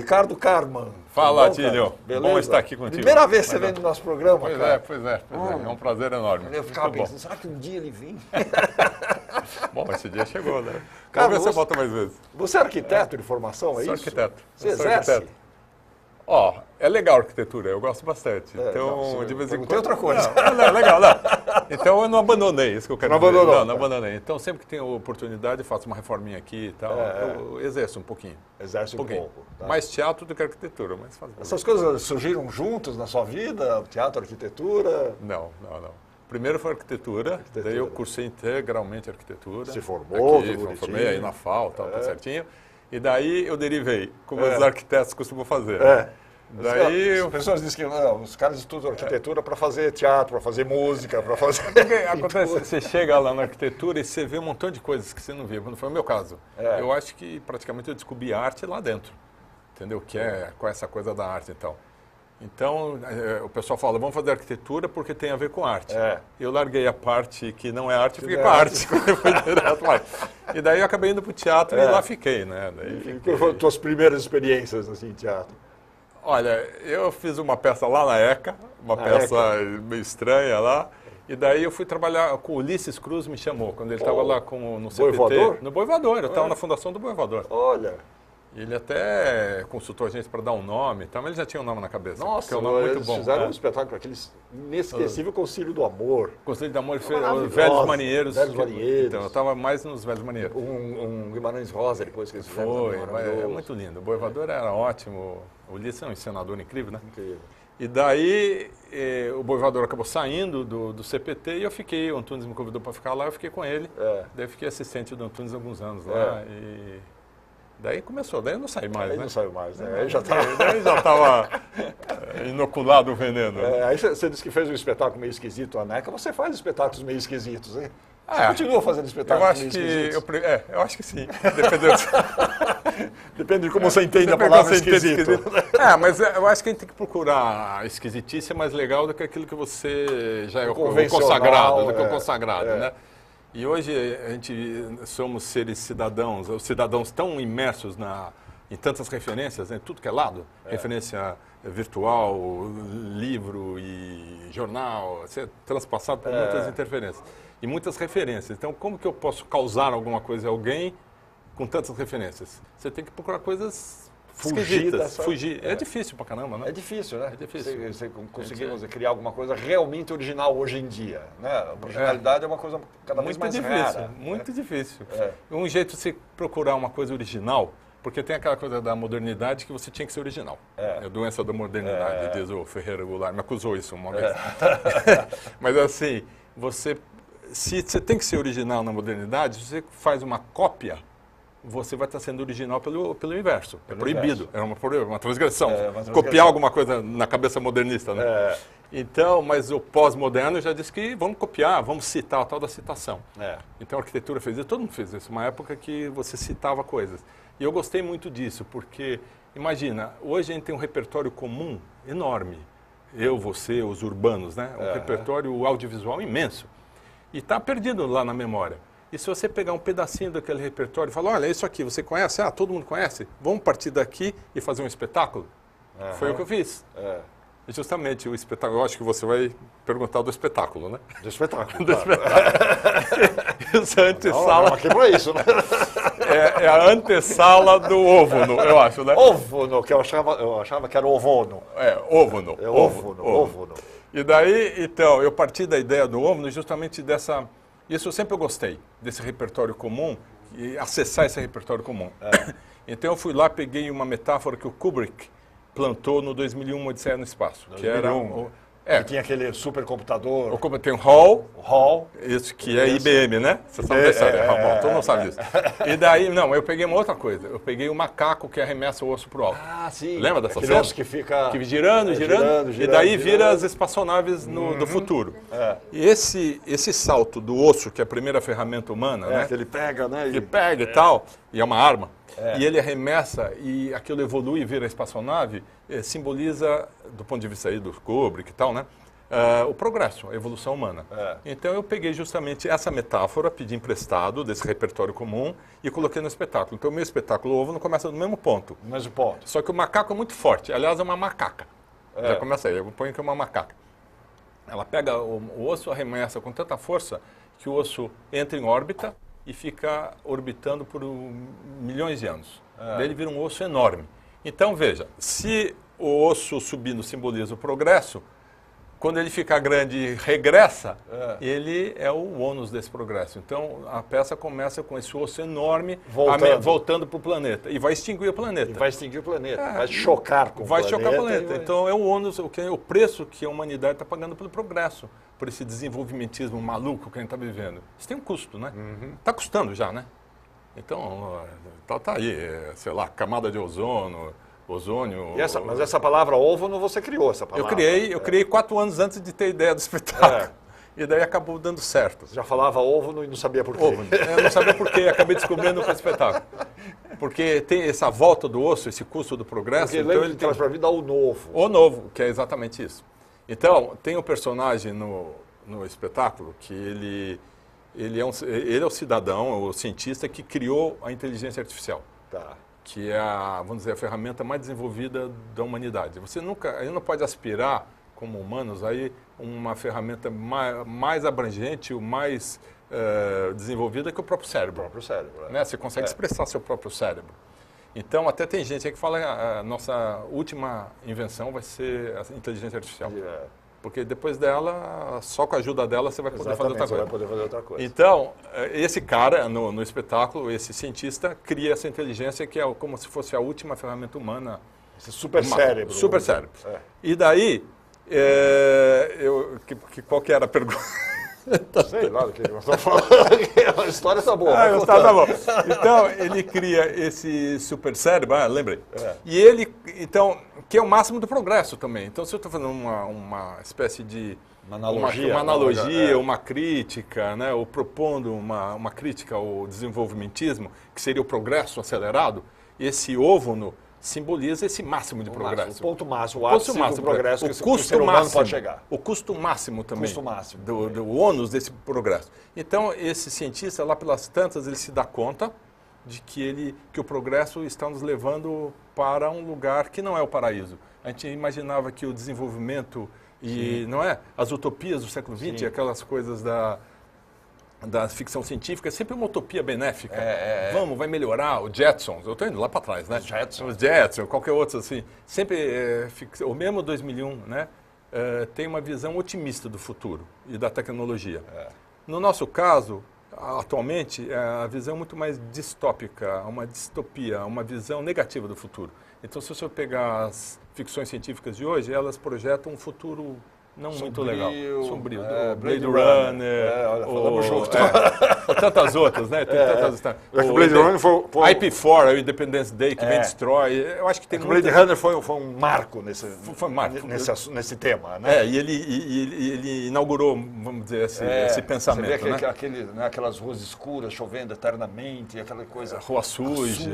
Ricardo Carman. Fala, Tílio. Bom estar aqui contigo. Primeira vez que você vem no nosso programa, Pois cara. Pois é. É um prazer enorme. Eu ficava pensando, será que um dia ele vem? Bom, esse dia chegou, né? Cara, Vamos ver se você volta mais vezes. Você é arquiteto de formação, é Sou isso? arquiteto. Você Sou exerce? arquiteto. Ó, é legal a arquitetura, eu gosto bastante. Então, não, de vez em quando... tem outra coisa. Não, legal, não. Então, eu não abandonei, isso que eu quero Não dizer. abandonou. Não abandonei. Então, sempre que tenho oportunidade, faço uma reforminha aqui e tal. Eu exerço um pouquinho. Exerce um pouco. Tá? Mais teatro do que arquitetura, mas faz Essas coisas surgiram juntas na sua vida? Teatro, arquitetura? Não. Primeiro foi arquitetura, daí eu cursei integralmente arquitetura. Se formou, aqui, tudo bonitinho. formei aí na FAO, tudo certinho. E daí eu derivei, como os arquitetos costumam fazer. Daí As pessoas dizem que não, os caras estudam arquitetura para fazer teatro, para fazer música, para fazer... Porque acontece, você chega lá na arquitetura e você vê um montão de coisas que você não via, quando foi o meu caso. Eu acho que praticamente eu descobri arte lá dentro, entendeu? Que é com essa coisa da arte e tal. Então, o pessoal fala, vamos fazer arquitetura porque tem a ver com arte. Eu larguei a parte que não é arte e fiquei com a arte. E daí eu acabei indo para o teatro e lá fiquei, né? Quais foram as tuas primeiras experiências assim, em teatro? Olha, eu fiz uma peça lá na ECA, uma peça meio estranha lá, e daí eu fui trabalhar com o Ulisses Cruz, me chamou, quando ele estava lá no CPT. Boivador? No Boivador, eu estava na fundação do Boivador. Olha. Ele até consultou a gente para dar um nome e tal, mas ele já tinha um nome na cabeça. Nossa, que é um nome muito bom. Fizeram um espetáculo, aquele inesquecível Concílio do Amor. Concílio do Amor fez os Velhos Marinheiros. Velhos Marinheiros. Então, eu estava mais nos Velhos Marinheiros. Um Guimarães Rosa, depois que eles fizeram. É muito lindo. O Boivador era ótimo. O Ulisses é um encenador incrível, né? Incrível. E daí o Boivador acabou saindo do CPT e eu fiquei, o Antunes me convidou para ficar lá, eu fiquei com ele. Daí eu fiquei assistente do Antunes há alguns anos lá. E daí começou, daí eu não saí mais, Aí né? não saiu mais, né? Daí já estava inoculado o veneno. Aí você disse que fez um espetáculo meio esquisito, a NECA. Você faz espetáculos meio esquisitos, hein? Você continua fazendo espetáculos meio esquisitos? Eu acho que sim. Depende de como você entende a palavra esquisito. Mas eu acho que a gente tem que procurar a esquisitice é mais legal do que aquilo que você já é consagrado, né? E hoje a gente somos seres cidadãos, os cidadãos tão imersos em tantas referências, né? Tudo que é lado, referência virtual, livro e jornal, você é transpassado por muitas interferências e muitas referências. Então, como que eu posso causar alguma coisa a alguém com tantas referências? Você tem que procurar coisas esquisitas, fugir. É difícil pra caramba, né? É difícil, né? É difícil. Você conseguir criar alguma coisa realmente original hoje em dia, né? A originalidade é uma coisa cada vez mais rara. Muito difícil. Um jeito de você procurar uma coisa original, porque tem aquela coisa da modernidade que você tinha que ser original. É a doença da modernidade, diz o Ferreira Goulart. Me acusou isso uma vez. Mas assim, se você tem que ser original na modernidade, se você faz uma cópia, você vai estar sendo original pelo inverso. É proibido. É uma transgressão. Copiar alguma coisa na cabeça modernista, né? Então, mas o pós-moderno já disse que vamos copiar, vamos citar, a tal da citação. Então a arquitetura fez isso, todo mundo fez isso. Uma época que você citava coisas. E eu gostei muito disso, porque, imagina, hoje a gente tem um repertório comum enorme. Eu, você, os urbanos, né? Um repertório audiovisual imenso. E está perdido lá na memória. E se você pegar um pedacinho daquele repertório e falar, olha, isso aqui, você conhece? Ah, todo mundo conhece? Vamos partir daqui e fazer um espetáculo? Foi o que eu fiz. Justamente o espetáculo, eu acho que você vai perguntar do espetáculo, né? Do espetáculo. Do espetáculo. Essa antessala... Não, aqui não é isso, né? É a antessala do óvono, eu acho, né? Óvono, que eu achava que era ovono. Óvono. É óvono. E daí, então, eu parti da ideia do óvono justamente dessa... Isso eu sempre gostei, desse repertório comum e acessar esse repertório comum. Então eu fui lá, peguei uma metáfora que o Kubrick plantou no 2001, Odisseia no Espaço. 2001. Que era... Que tinha aquele supercomputador. Tem o Hall. O Hall. Isso, que é IBM, né? Você sabe da história. Bom, todo mundo sabe disso. E daí, eu peguei uma outra coisa. Eu peguei o macaco que arremessa o osso pro alto. Ah, sim. Lembra dessa aquele cena? osso que fica... Que girando, e daí vira as espaçonaves do futuro. E esse salto do osso, que é a primeira ferramenta humana, né? Que ele pega, né? Que pega e tal, e é uma arma. E ele arremessa e aquilo evolui e vira a espaçonave, simboliza, do ponto de vista aí do Kubrick e tal, né? o progresso, a evolução humana. Então eu peguei justamente essa metáfora, pedi emprestado desse repertório comum e coloquei no espetáculo. Então o meu espetáculo ovo não começa no mesmo ponto. No mesmo ponto. Só que o macaco é muito forte. Aliás, é uma macaca. Já começa aí, eu ponho que é uma macaca. Ela pega o osso, arremessa com tanta força que o osso entra em órbita e fica orbitando por milhões de anos. Daí ele vira um osso enorme. Então veja, se o osso subindo simboliza o progresso, quando ele fica grande e regressa, ele é o ônus desse progresso. Então, a peça começa com esse osso enorme voltando para o planeta. E vai extinguir o planeta. Vai extinguir o planeta. Vai chocar com o planeta. Vai chocar o planeta. Então, é o ônus, o preço que a humanidade está pagando pelo progresso, por esse desenvolvimentismo maluco que a gente está vivendo. Isso tem um custo, né? Está custando já, né? Então, tá aí, sei lá, camada de ozônio... Mas essa palavra óvuno você criou, essa palavra? Eu criei 4 anos antes de ter ideia do espetáculo. E daí acabou dando certo. Você já falava óvuno e não sabia por quê. Eu não sabia por quê, acabei descobrindo com o espetáculo. Porque tem essa volta do osso, esse custo do progresso. Porque então ele traz para a vida o novo. O novo, que é exatamente isso. Então, tem um personagem no espetáculo que ele é o cidadão, o cientista que criou a inteligência artificial. Que é vamos dizer, a ferramenta mais desenvolvida da humanidade. Você não pode aspirar, como humanos, aí uma ferramenta mais abrangente, mais desenvolvida que o próprio cérebro. O próprio cérebro, né? Você consegue expressar seu próprio cérebro. Então, até tem gente aí que fala que a nossa última invenção vai ser a inteligência artificial. Porque depois dela, só com a ajuda dela, você vai poder fazer outra coisa. Vai poder fazer outra coisa. Então, esse cara, no espetáculo, esse cientista, cria essa inteligência que é como se fosse a última ferramenta humana. Esse super cérebro. Super cérebro. E daí, qual que era a pergunta? Sei lá do que nós estamos falando. A história está boa. A história tá bom. Então, ele cria esse super cérebro, lembrei. E ele, então, que é o máximo do progresso também. Então, se eu estou fazendo uma espécie de... Uma analogia, uma crítica, né, ou propondo uma crítica ao desenvolvimentismo, que seria o progresso acelerado, esse óvuno simboliza esse máximo de progresso. O ponto máximo, o ápice do progresso que o ser humano pode chegar. O custo máximo também. Do ônus desse progresso. Então, esse cientista, lá pelas tantas, ele se dá conta de que o progresso está nos levando para um lugar que não é o paraíso. A gente imaginava que o desenvolvimento e, não é? As utopias do século XX, aquelas coisas da ficção científica, é sempre uma utopia benéfica. Vai melhorar, o Jetsons, eu estou indo lá para trás, né? Os Jetsons, qualquer outro assim. Sempre, o mesmo 2001, né? Tem uma visão otimista do futuro e da tecnologia. No nosso caso, atualmente, a visão é muito mais distópica, uma distopia, uma visão negativa do futuro. Então, se você pegar as ficções científicas de hoje, elas projetam um futuro não muito legal. Sombrio. Blade Runner. Falamos junto. Tantas outras, né? Tem tantas. O Blade Runner foi IP4, o Independence Day, que vem destrói. Eu acho que tem o Blade Runner foi um marco nesse tema, né? E ele inaugurou, vamos dizer, esse pensamento. Você vê aquelas ruas escuras, chovendo eternamente, aquela coisa. Rua suja,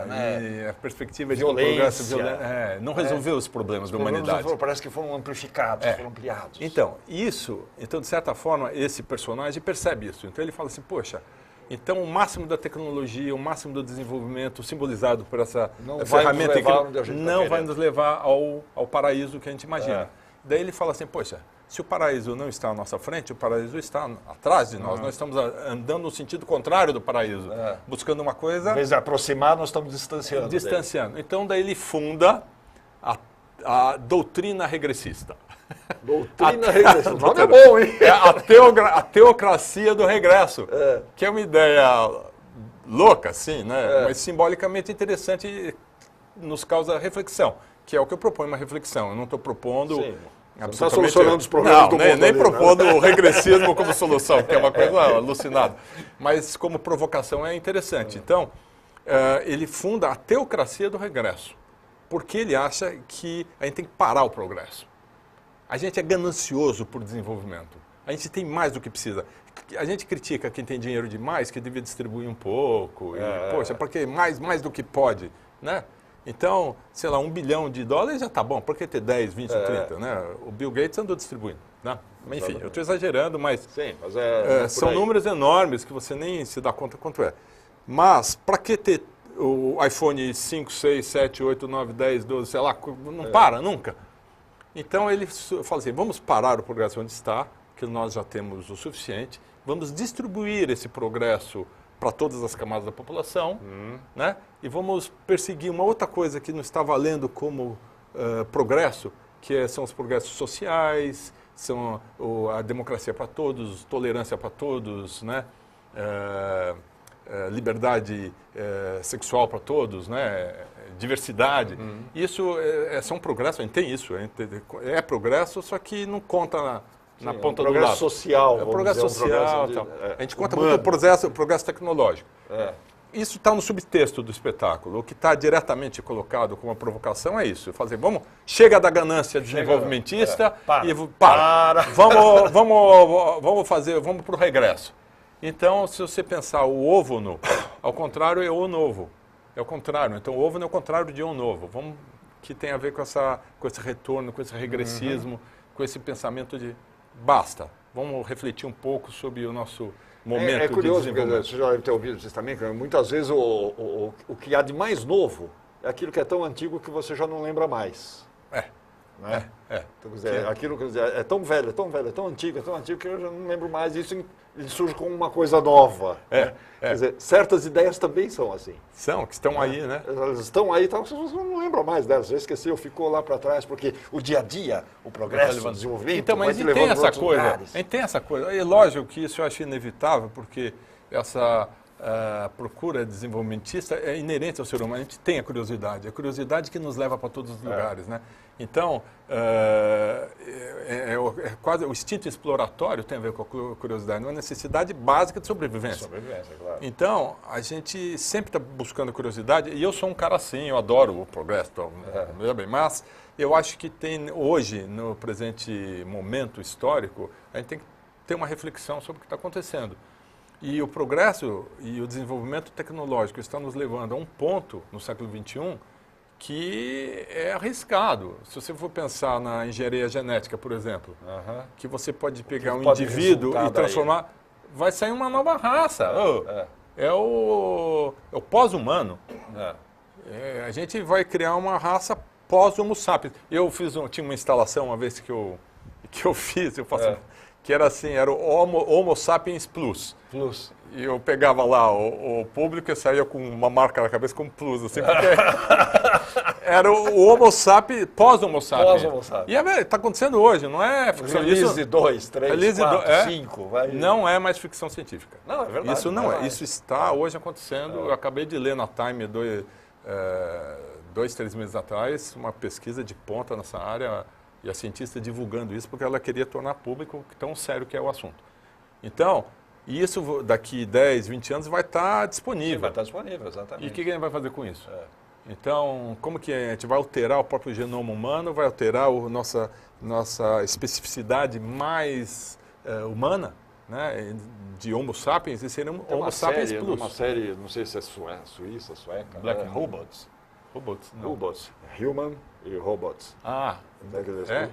né? E a perspectiva de violência. Não resolveu os problemas da humanidade. Parece que foram amplificados, foram ampliados. Então, de certa forma, esse personagem percebe isso. Então ele fala assim, poxa, então o máximo da tecnologia, o máximo do desenvolvimento simbolizado por essa ferramenta não vai nos levar ao paraíso que a gente imagina. Daí ele fala assim, poxa, se o paraíso não está à nossa frente, o paraíso está atrás de nós. Nós estamos andando no sentido contrário do paraíso, buscando uma coisa... Em vez de aproximar, nós estamos distanciando. Então daí ele funda a doutrina regressista. Doutrina regressista. O nome é bom, hein? A teocracia do regresso, que é uma ideia louca, assim, né? Mas simbolicamente interessante, nos causa reflexão, que é o que eu proponho, uma reflexão. Eu não estou propondo... Sim. Não está solucionando os problemas do mundo. Nem propondo o regressismo como solução, que é uma coisa alucinada. Mas como provocação é interessante. Então, ele funda a teocracia do regresso, porque ele acha que a gente tem que parar o progresso. A gente é ganancioso por desenvolvimento. A gente tem mais do que precisa. A gente critica quem tem dinheiro demais, que devia distribuir um pouco. Poxa, porque mais do que pode, né? Então, sei lá, $1 bilhão já está bom. Por que ter 10, 20, 30, né? O Bill Gates andou distribuindo. Né? Enfim, eu estou exagerando, mas, sim, mas são números enormes que você nem se dá conta quanto é. Mas, para que ter o iPhone 5, 6, 7, 8, 9, 10, 12, sei lá, não para nunca? Então ele fala assim, vamos parar o progresso onde está, que nós já temos o suficiente, vamos distribuir esse progresso para todas as camadas da população, né? E vamos perseguir uma outra coisa que não está valendo como progresso, que são os progressos sociais, são a democracia para todos, tolerância para todos, né? Liberdade sexual para todos, né? Diversidade. Isso são progressos, a gente tem isso, é progresso, só que não conta na ponta do lado. Progresso social. É progresso social. A gente conta muito o progresso tecnológico. Isso está no subtexto do espetáculo. O que está diretamente colocado como uma provocação é isso. Fazer, chega da ganância desenvolvimentista e para. Vamos para o regresso. Então, se você pensar o ovo no, ao contrário é o novo. É o contrário. Então, o ovo é o contrário de o novo. Que tem a ver com esse retorno, com esse regressismo, com esse pensamento de basta. Vamos refletir um pouco sobre o nosso momento. É curioso, porque você já deve ter ouvido isso também, que muitas vezes o que há de mais novo é aquilo que é tão antigo que você já não lembra mais. Né? Então, quer dizer, aquilo que é tão velho, é tão velho, é tão antigo que eu já não lembro mais. Isso ele surge como uma coisa nova. Né? Quer dizer, certas ideias também são assim. Que estão aí, né? Elas estão aí, você não lembra mais delas. Já esqueceu, ficou lá para trás, porque o dia a dia, o progresso, o desenvolvimento, então, mas vai te levando para outros lugares. A gente tem essa coisa. É lógico que isso eu acho inevitável, porque essa procura desenvolvimentista é inerente ao ser humano. A gente tem a curiosidade que nos leva para todos os lugares, né? Então, quase o instinto exploratório tem a ver com a curiosidade, uma necessidade básica de sobrevivência. Claro. Então, a gente sempre está buscando curiosidade, e eu sou um cara assim, eu adoro o progresso, mas eu acho que tem hoje, no presente momento histórico, a gente tem que ter uma reflexão sobre o que está acontecendo. E o progresso e o desenvolvimento tecnológico estão nos levando a um ponto no século XXI que é arriscado. Se você for pensar na engenharia genética, por exemplo, que você pode pegar um indivíduo e transformar, vai sair uma nova raça. É o pós-humano. A gente vai criar uma raça pós-homo sapiens. Eu tinha uma instalação uma vez que eu fiz, que era assim, era o Homo sapiens plus. E eu pegava lá o público e saía com uma marca na cabeça com plus, assim, porque era o Homo sapiens, pós-Homo sapiens. E está acontecendo hoje, não é ficção. Release 2, 3, 4, 5. Não é mais ficção científica. Não, é verdade. Isso não é. Isso está hoje acontecendo. Eu acabei de ler na Time 2, 3 meses atrás, uma pesquisa de ponta nessa área, e a cientista divulgando isso porque ela queria tornar público tão sério que é o assunto. Então, isso daqui 10, 20 anos vai estar disponível. Sim, vai estar disponível, exatamente. E o que a gente vai fazer com isso? Então, como que a gente vai alterar o próprio genoma humano, vai alterar a nossa especificidade mais humana, né, de Homo sapiens, e seria Homo sapiens plus. Uma série, não sei se é suíça, sueca. Black Robots. Robots. Human e Robots.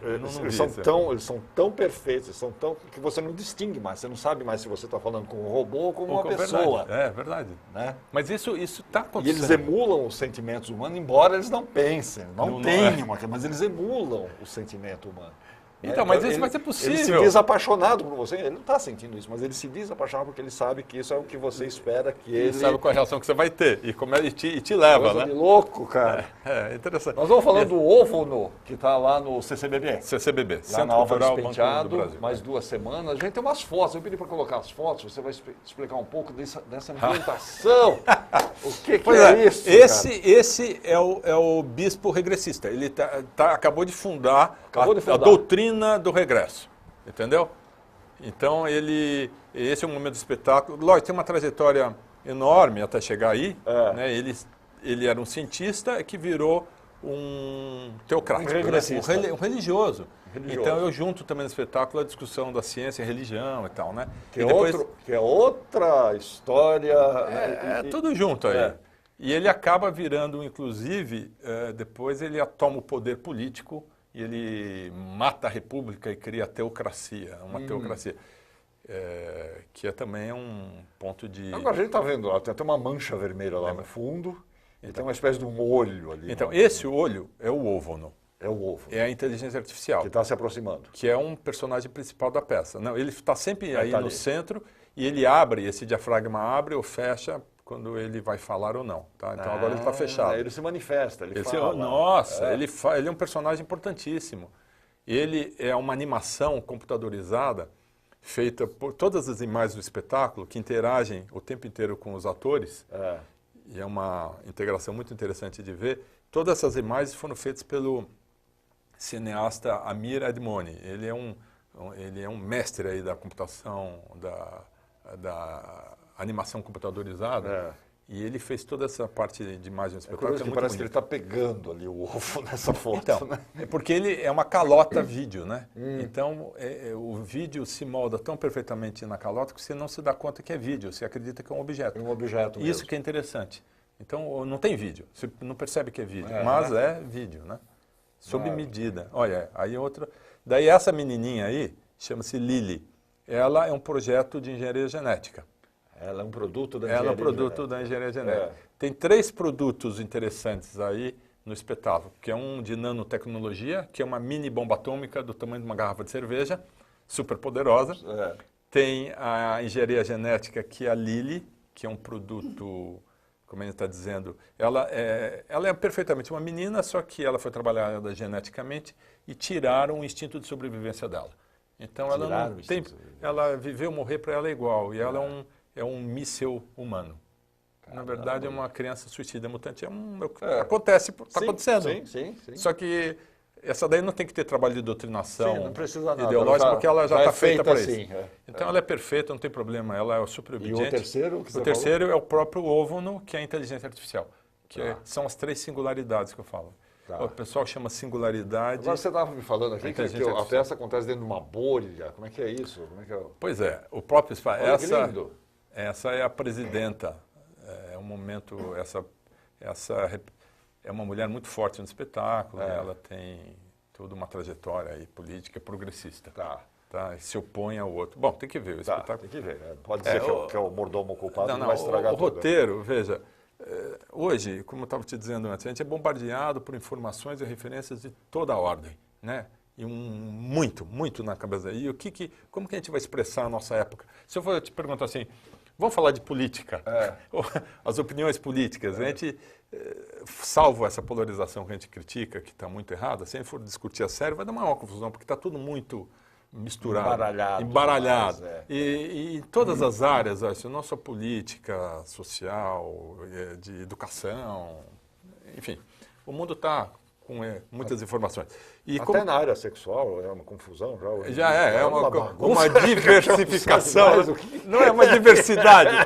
Eles são tão perfeitos, que você não distingue mais. Você não sabe mais se você está falando com um robô ou com uma pessoa. É verdade. Né? Mas isso está acontecendo. E eles emulam os sentimentos humanos, embora eles não pensem, não tenham, mas eles emulam o sentimento humano. Então, mas isso vai ser possível. Ele se diz apaixonado por você, ele não está sentindo isso, mas ele se diz apaixonado porque ele sabe que isso é o que você espera que ele... sabe qual é a reação que você vai ter e te leva, né? Louco, cara. É interessante. Nós vamos falando do OVO, que está lá no CCBB. CCBB, Centro Cultural Banco do Brasil. Mais 2 semanas. A gente tem umas fotos, eu pedi para colocar as fotos, você vai explicar um pouco dessa ambientação. O que é isso, Esse é o bispo regressista. Ele acabou de fundar a doutrina do regresso, entendeu? Então, esse é um momento do espetáculo. Lógico, tem uma trajetória enorme até chegar aí. Né? Ele era um cientista que virou um teocrático, um religioso. Então, eu junto também no espetáculo a discussão da ciência e religião e tal, né? Que é outra história. Tudo junto aí. E ele acaba virando, inclusive, depois ele toma o poder político e ele mata a república e cria a teocracia, uma teocracia. Que é também um ponto de... Agora a gente está vendo lá, tem até uma mancha vermelha lá no fundo, e tem uma espécie de um olho ali. Então, esse olho é o Óvono. É o ovo. É a inteligência artificial. Que está se aproximando. Que é um personagem principal da peça. Não, ele está sempre aí no centro e ele abre, esse diafragma abre ou fecha quando ele vai falar ou não. Tá? Então agora ele está fechado. Ele se manifesta, ele fala. Nossa, ele é um personagem importantíssimo. Ele é uma animação computadorizada feita por todas as imagens do espetáculo que interagem o tempo inteiro com os atores. E é uma integração muito interessante de ver. Todas essas imagens foram feitas pelo cineasta Amir Admoni. Ele é um mestre aí da computação, da animação computadorizada. E ele fez toda essa parte de imagem do espetáculo. Parece que ele está pegando ali o ovo nessa foto. Então, né? é porque ele é uma calota vídeo, né? Então, o vídeo se molda tão perfeitamente na calota que você não se dá conta que é vídeo, você acredita que é um objeto. É um objeto mesmo. Isso que é interessante. Então, não tem vídeo, você não percebe que é vídeo, mas é vídeo, né? Sob medida. Olha, aí outra... Daí essa menininha aí, chama-se Lily. Ela é um projeto de engenharia genética. Ela é um produto da engenharia genética. Ela é um produto da engenharia genética. Tem 3 produtos interessantes aí no espetáculo, que é um de nanotecnologia, que é uma mini bomba atômica do tamanho de uma garrafa de cerveja, super poderosa. Tem a engenharia genética, que é a Lily, que é um produto, como ele está dizendo, ela é perfeitamente uma menina, só que ela foi trabalhada geneticamente e tiraram o instinto de sobrevivência dela. Então ela não tem, ela viveu, morrer para ela é igual, e ela é um míssil humano. Na verdade, é uma criança suicida mutante. Acontece, está acontecendo. Sim. Só que essa daí não tem que ter trabalho de doutrinação ideológica, porque ela já está feita para assim, isso. Então ela é perfeita, não tem problema, ela é super obediente. E o terceiro? O terceiro é o próprio Óvono, que é a inteligência artificial. São as 3 singularidades que eu falo. O pessoal chama singularidade... Agora você estava me falando aqui que a peça acontece dentro de uma bolha. Como é que é isso? Pois é, o próprio... Essa é a presidenta. É um momento... Essa é uma mulher muito forte no espetáculo. Ela tem toda uma trajetória aí, política progressista. E se opõe ao outro. Bom, tem que ver o espetáculo. Tem que ver. Pode ser que é o mordomo culpado que vai estragar tudo. O roteiro, veja... Hoje, como eu estava te dizendo antes, a gente é bombardeado por informações e referências de toda a ordem, né? E muito na cabeça. E como que a gente vai expressar a nossa época? Se eu for te perguntar assim, vamos falar de política, as opiniões políticas, a gente, salvo essa polarização que a gente critica, que está muito errada, se a gente for discutir a sério, vai dar uma maior confusão, porque está tudo muito... misturado, embaralhado. E em todas as áreas, não só política, social, de educação, enfim, o mundo está com muitas informações. E até na área sexual é uma confusão já. Já é uma diversificação, não é uma diversidade.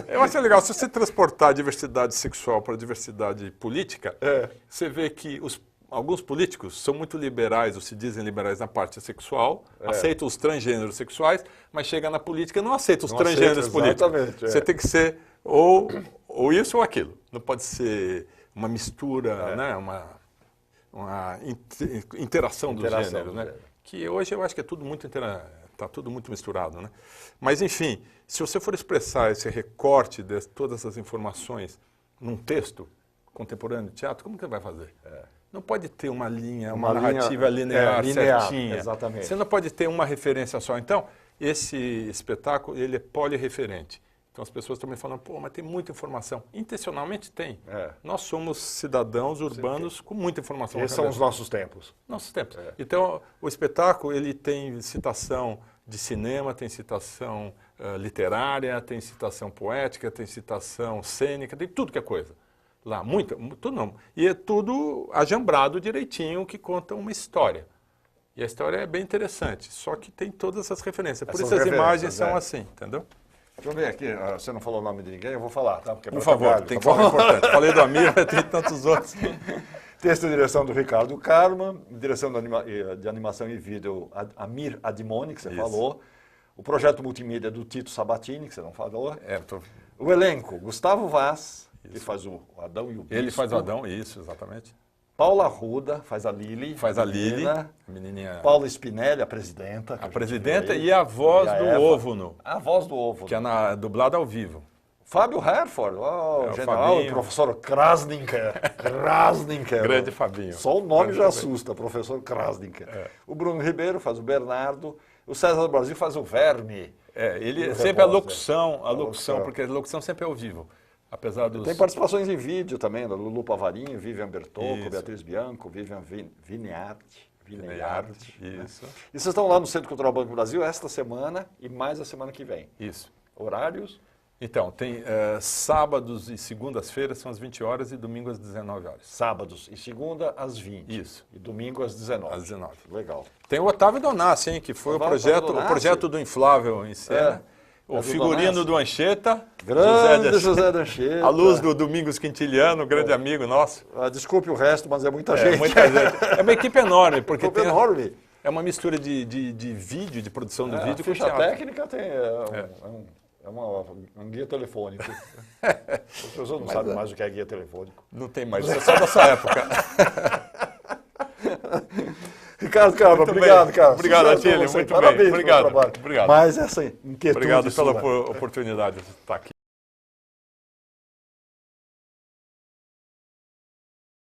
Eu acho legal, se você transportar a diversidade sexual para a diversidade política, você vê que alguns políticos são muito liberais, ou se dizem liberais na parte sexual, aceitam os transgêneros sexuais, mas chega na política e não aceita os transgêneros políticos. Você tem que ser ou isso ou aquilo. Não pode ser uma mistura, né? uma interação dos gêneros. Né? Que hoje eu acho que é tudo muito está tudo muito misturado. Né? Mas, enfim, se você for expressar esse recorte de todas essas informações num texto contemporâneo de teatro, como que você vai fazer? Não pode ter uma narrativa linear certinha. Exatamente. Você não pode ter uma referência só. Então, esse espetáculo, ele é polireferente. Então, as pessoas também falam, mas tem muita informação. Intencionalmente tem. Nós somos cidadãos urbanos com muita informação. Esses são os nossos tempos. Nossos tempos. Então, o espetáculo, ele tem citação de cinema, tem citação literária, tem citação poética, tem citação cênica, tem tudo que é coisa. Lá, tudo não. E é tudo ajambrado direitinho, que conta uma história. E a história é bem interessante, só que tem todas essas referências. Por isso as imagens são assim, entendeu? Deixa eu ver aqui, você não falou o nome de ninguém, eu vou falar, tá? Por favor, tem que falar importante. Falei do Amir, mas tem tantos outros. Texto e direção do Ricardo Karma, direção de animação e vídeo Amir Admoni, que você falou. O projeto multimídia do Tito Sabatini, que você não falou. O elenco, Gustavo Vaz, que faz o Adão e o Bispo. Ele faz o Adão, isso, exatamente. Paula Arruda faz a Lili. Faz a Lili. A menininha... Paula Spinelli, a presidenta. A presidenta e a voz do Óvuno. A voz do Óvuno. Que é dublada ao vivo. Fábio Herford, o general, o professor Krasniker. Grande Fabinho. Só o nome já assusta, professor Krasniker. O Bruno Ribeiro faz o Bernardo. O César do Brasil faz o Verme. Ele sempre a locução, porque a locução sempre é ao vivo. Apesar dos... Tem participações em vídeo também, da Lulu Pavarinho, Vivian Bertocco, Beatriz Bianco, Vivian Vineart. Isso. E vocês estão lá no Centro Cultural Banco do Brasil esta semana e mais a semana que vem. Isso. Horários? Então, tem sábados e segundas-feiras são às 20 horas e domingo às 19 horas. Sábados e segunda às 20. Isso. E domingo às 19. Às 19. Legal. Tem o Otávio Donassi, hein, que foi o projeto do Inflável em cena. O figurino do Anchieta. Grande José Anchieta. A luz do Domingos Quintiliano, grande amigo nosso. Desculpe o resto, mas é muita gente. Muita gente. É uma equipe enorme. Porque enorme. É uma mistura de vídeo, de produção do vídeo com teatro. A ficha técnica tem... É um guia telefônico. As pessoas não sabem mais o que é guia telefônico. Não tem mais, isso é só dessa época. Ricardo Cabra, obrigado, cara. Obrigado, Atílio, muito bem. Parabéns obrigado. Obrigado. Obrigado. Mais essa inquietude. Obrigado pela oportunidade de estar aqui.